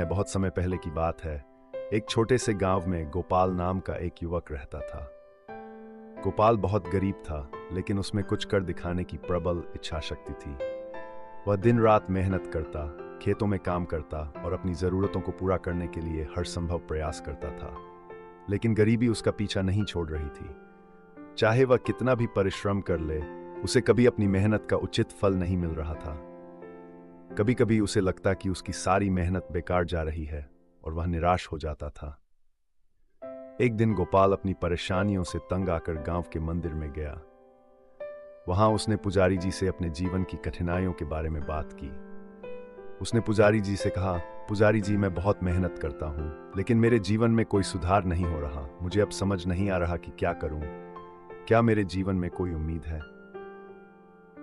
बहुत समय पहले की बात है। एक छोटे से गांव में गोपाल नाम का एक युवक रहता था। गोपाल बहुत गरीब था, लेकिन उसमें कुछ कर दिखाने की प्रबल इच्छा शक्ति थी। वह दिन रात मेहनत करता, खेतों में काम करता और अपनी जरूरतों को पूरा करने के लिए हर संभव प्रयास करता था। लेकिन गरीबी उसका पीछा नहीं छोड़ रही थी। चाहे वह कितना भी परिश्रम कर ले, उसे कभी अपनी मेहनत का उचित फल नहीं मिल रहा था। कभी कभी उसे लगता कि उसकी सारी मेहनत बेकार जा रही है और वह निराश हो जाता था। एक दिन गोपाल अपनी परेशानियों से तंग आकर गांव के मंदिर में गया। वहां उसने पुजारी जी से अपने जीवन की कठिनाइयों के बारे में बात की। उसने पुजारी जी से कहा, पुजारी जी, मैं बहुत मेहनत करता हूं, लेकिन मेरे जीवन में कोई सुधार नहीं हो रहा। मुझे अब समझ नहीं आ रहा कि क्या करूं। क्या मेरे जीवन में कोई उम्मीद है?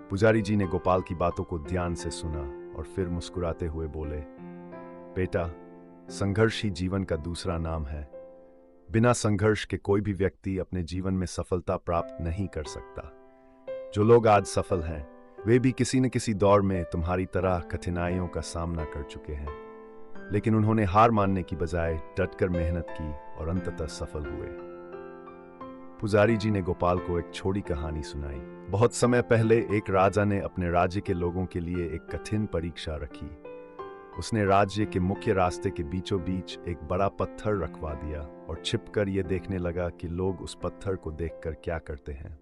पुजारी जी ने गोपाल की बातों को ध्यान से सुना और फिर मुस्कुराते हुए बोले, बेटा, संघर्ष ही जीवन का दूसरा नाम है। बिना संघर्ष के कोई भी व्यक्ति अपने जीवन में सफलता प्राप्त नहीं कर सकता। जो लोग आज सफल हैं, वे भी किसी न किसी दौर में तुम्हारी तरह कठिनाइयों का सामना कर चुके हैं, लेकिन उन्होंने हार मानने की बजाय डटकर मेहनत की और अंततः सफल हुए। पुजारी जी ने गोपाल को एक छोटी कहानी सुनाई। बहुत समय पहले एक राजा ने अपने राज्य के लोगों के लिए एक कठिन परीक्षा रखी। उसने राज्य के मुख्य रास्ते के बीचों बीच एक बड़ा पत्थर रखवा दिया और छिपकर यह देखने लगा कि लोग उस पत्थर को देखकर क्या करते हैं।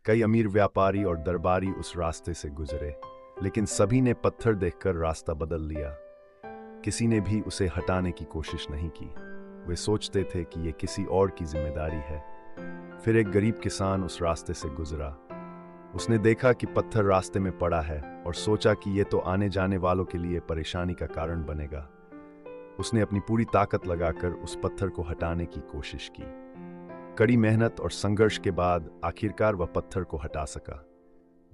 कई अमीर व्यापारी और दरबारी उस रास्ते से गुजरे, लेकिन सभी ने पत्थर देखकर रास्ता बदल लिया। किसी ने भी उसे हटाने की कोशिश नहीं की। वे सोचते थे कि यह किसी और की जिम्मेदारी है। फिर एक गरीब किसान उस रास्ते से गुजरा। उसने देखा कि पत्थर रास्ते में पड़ा है और सोचा कि यह तो आने जाने वालों के लिए परेशानी का कारण बनेगा। उसने अपनी पूरी ताकत लगाकर उस पत्थर को हटाने की कोशिश की। कड़ी मेहनत और संघर्ष के बाद आखिरकार वह पत्थर को हटा सका।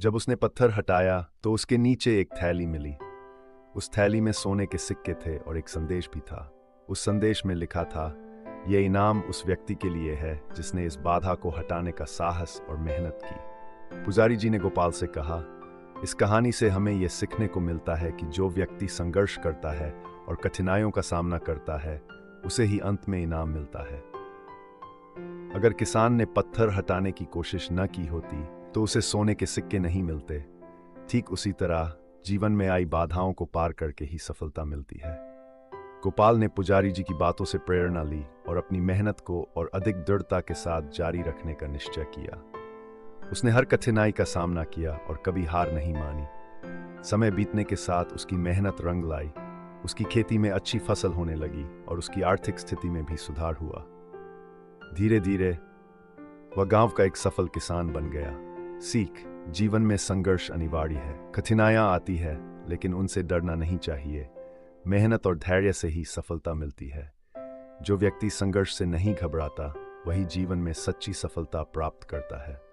जब उसने पत्थर हटाया तो उसके नीचे एक थैली मिली। उस थैली में सोने के सिक्के थे और एक संदेश भी था। उस संदेश में लिखा था, यह इनाम उस व्यक्ति के लिए है जिसने इस बाधा को हटाने का साहस और मेहनत की। पुजारी जी ने गोपाल से कहा, इस कहानी से हमें यह सीखने को मिलता है कि जो व्यक्ति संघर्ष करता है और कठिनाइयों का सामना करता है, उसे ही अंत में इनाम मिलता है। अगर किसान ने पत्थर हटाने की कोशिश न की होती तो उसे सोने के सिक्के नहीं मिलते। ठीक उसी तरह जीवन में आई बाधाओं को पार करके ही सफलता मिलती है। गोपाल ने पुजारी जी की बातों से प्रेरणा ली और अपनी मेहनत को और अधिक दृढ़ता के साथ जारी रखने का निश्चय किया। उसने हर कठिनाई का सामना किया और कभी हार नहीं मानी। समय बीतने के साथ उसकी मेहनत रंग लाई। उसकी खेती में अच्छी फसल होने लगी और उसकी आर्थिक स्थिति में भी सुधार हुआ। धीरे धीरे वह गांव का एक सफल किसान बन गया। सीख, जीवन में संघर्ष अनिवार्य है। कठिनाइयां आती है, लेकिन उनसे डरना नहीं चाहिए। मेहनत और धैर्य से ही सफलता मिलती है। जो व्यक्ति संघर्ष से नहीं घबराता, वही जीवन में सच्ची सफलता प्राप्त करता है।